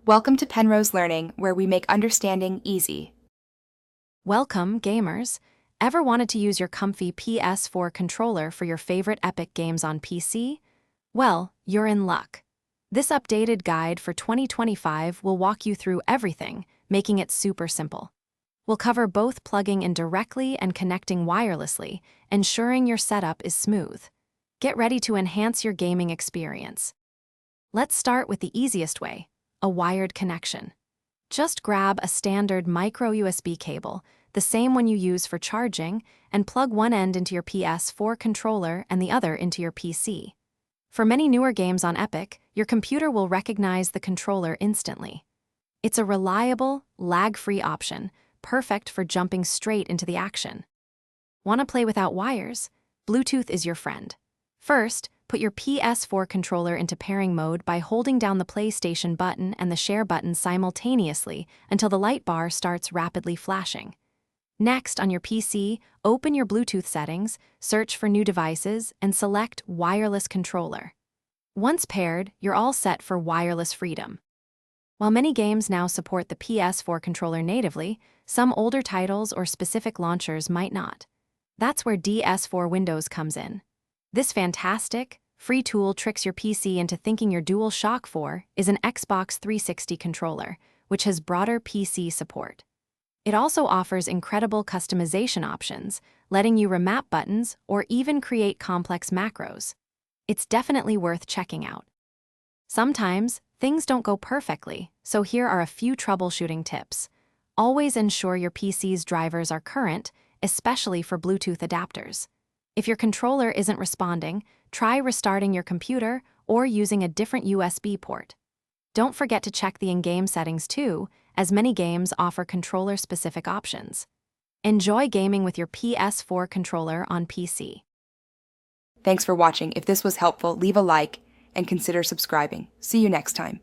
Welcome to Penrose Learning, where we make understanding easy. Welcome, gamers. Ever wanted to use your comfy PS4 controller for your favorite epic games on PC? Well, you're in luck. This updated guide for 2025 will walk you through everything, making it super simple. We'll cover both plugging in directly and connecting wirelessly, ensuring your setup is smooth. Get ready to enhance your gaming experience. Let's start with the easiest way, a wired connection. Just grab a standard micro USB cable, the same one you use for charging, and plug one end into your PS4 controller and the other into your PC. For many newer games on Epic, your computer will recognize the controller instantly. It's a reliable, lag-free option, perfect for jumping straight into the action. Want to play without wires? Bluetooth is your friend. First, put your PS4 controller into pairing mode by holding down the PlayStation button and the share button simultaneously until the light bar starts rapidly flashing. Next, on your PC, open your Bluetooth settings, search for new devices, and select Wireless Controller. Once paired, you're all set for wireless freedom. While many games now support the PS4 controller natively, some older titles or specific launchers might not. That's where DS4 Windows comes in. This fantastic, free tool tricks your PC into thinking your DualShock 4 is an Xbox 360 controller, which has broader PC support. It also offers incredible customization options, letting you remap buttons or even create complex macros. It's definitely worth checking out. Sometimes, things don't go perfectly, so here are a few troubleshooting tips. Always ensure your PC's drivers are current, especially for Bluetooth adapters. If your controller isn't responding, try restarting your computer or using a different USB port. Don't forget to check the in-game settings too, as many games offer controller-specific options. Enjoy gaming with your PS4 controller on PC. Thanks for watching. If this was helpful, leave a like and consider subscribing. See you next time.